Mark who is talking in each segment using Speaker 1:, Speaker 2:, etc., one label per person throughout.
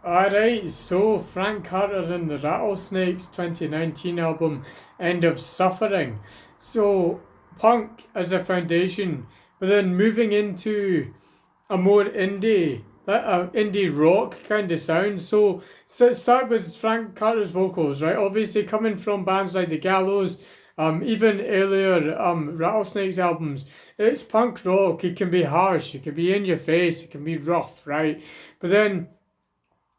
Speaker 1: Alright, so Frank Carter and the Rattlesnakes 2019 album End of Suffering. So punk as a foundation, but then moving into a more indie rock kind of sound. So start with Frank Carter's vocals, right? Obviously coming from bands like The Gallows, even earlier Rattlesnakes albums. It's punk rock. It can be harsh. It can be in your face. It can be rough, right? But then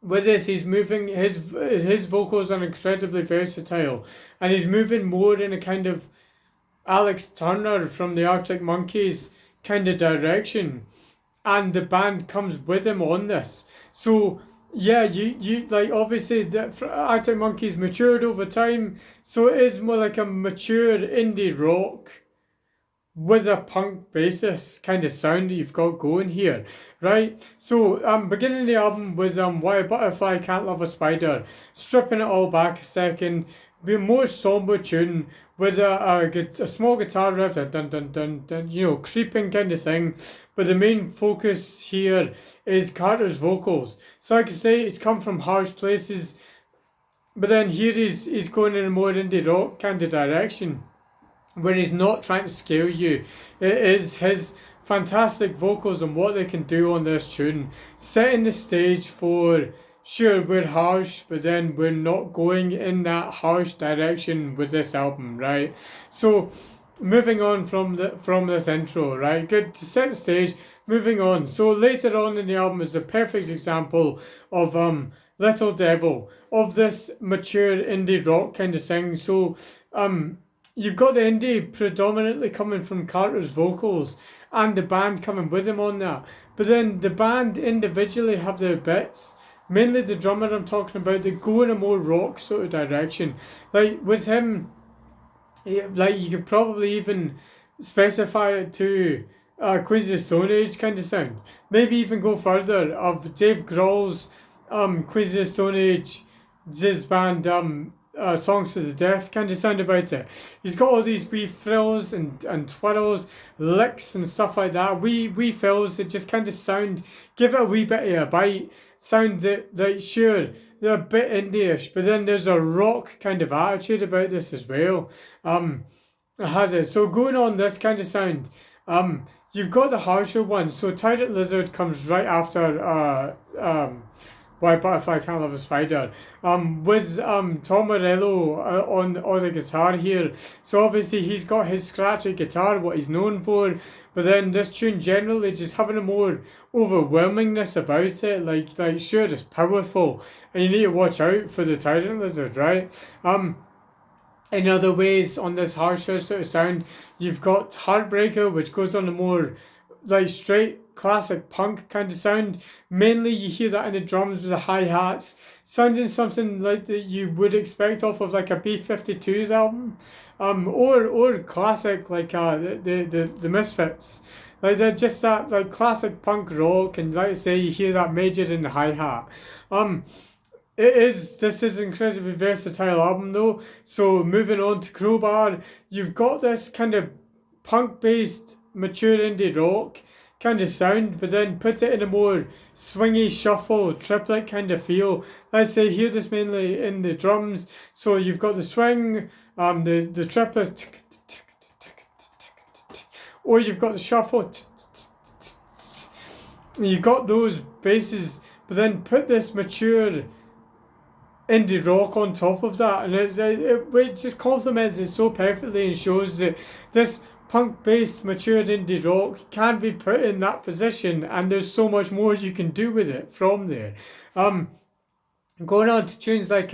Speaker 1: with this, he's moving his vocals are incredibly versatile, and he's moving more in a kind of Alex Turner from the Arctic Monkeys kind of direction, and the band comes with him on this. So yeah, you like obviously the Arctic Monkeys matured over time, so it is more like a mature indie rock with a punk basis kind of sound that you've got going here, right? So beginning of the album was Why a Butterfly Can't Love a Spider, stripping it all back a second, be a more somber tune with a small guitar riff, a dun dun dun dun, creeping kind of thing. But the main focus here is Carter's vocals. So like I say, it's come from harsh places, but then here he's going in a more indie rock kind of direction where he's not trying to scale you. It is his fantastic vocals and what they can do on this tune, setting the stage for, sure, we're harsh, but then we're not going in that harsh direction with this album, right? So moving on from this intro, right? Good to set the stage. Moving on. So later on in the album is a perfect example of Little Devil, of this mature indie rock kind of thing. So you've got the indie predominantly coming from Carter's vocals and the band coming with him on that. But then the band individually have their bits. Mainly the drummer I'm talking about, they go in a more rock sort of direction. Like with him, like you could probably even specify it to Queens of the Stone Age kind of sound. Maybe even go further of Dave Grohl's Queens of the Stone Age jazz band Songs to the Death kind of sound about it. He's got all these wee frills and twirls, licks and stuff like that. Wee fills that just kind of sound, give it a wee bit of a bite. Sound that sure, they're a bit indie-ish, but then there's a rock kind of attitude about this as well. It has it. So going on this kind of sound, you've got the harsher one. So Tyrant Lizard comes right after Why Butterfly Can't Love a Spider. With Tom Morello on the guitar here. So obviously he's got his scratchy guitar, what he's known for. But then this tune generally just having a more overwhelmingness about it. Like sure, it's powerful, and you need to watch out for the Tyrant Lizard, right? In other ways, on this harsher sort of sound, you've got Heartbreaker, which goes on a more like straight classic punk kind of sound. Mainly you hear that in the drums with the hi-hats, sounding something like that you would expect off of like a B-52's album, or classic like the Misfits. Like they're just that like classic punk rock, and like I say, you hear that major in the hi-hat. This is an incredibly versatile album though. So moving on to Crowbar, you've got this kind of punk based mature indie rock kind of sound, but then puts it in a more swingy shuffle triplet kind of feel. Let's say hear this mainly in the drums. So you've got the swing, the triplet, or you've got the shuffle. You've got those basses, but then put this mature indie rock on top of that, and it just complements it so perfectly and shows that this punk-based mature indie rock can be put in that position, and there's so much more you can do with it from there. Going on to tunes like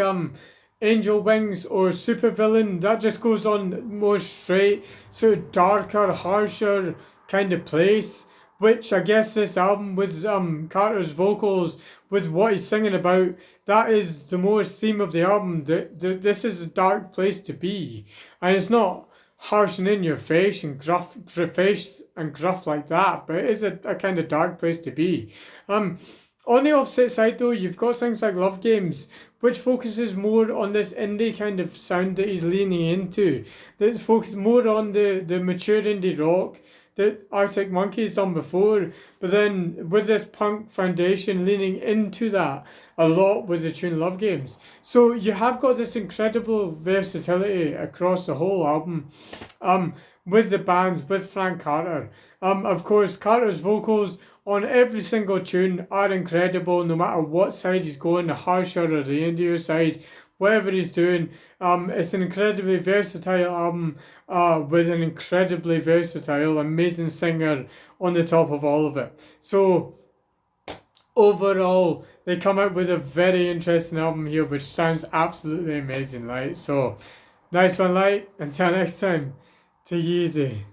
Speaker 1: Angel Wings or Supervillain, that just goes on more straight, sort of darker, harsher kind of place, which I guess this album with Carter's vocals, with what he's singing about, that is the more theme of the album. This is a dark place to be, and it's not harsh and in your face and gruff like that, but it is a kind of dark place to be. On the opposite side though, you've got things like Love Games, which focuses more on this indie kind of sound that he's leaning into. That focuses more on the mature indie rock, that Arctic Monkeys done before, but then with this punk foundation leaning into that a lot with the tune Love Games. So you have got this incredible versatility across the whole album. With the bands, with Frank Carter. Of course, Carter's vocals on every single tune are incredible, no matter what side he's going, the harsher or the indie side, whatever he's doing. It's an incredibly versatile album with an incredibly versatile, amazing singer on the top of all of it. So overall, they come out with a very interesting album here, which sounds absolutely amazing, right? So nice one, like. Until next time, take it easy.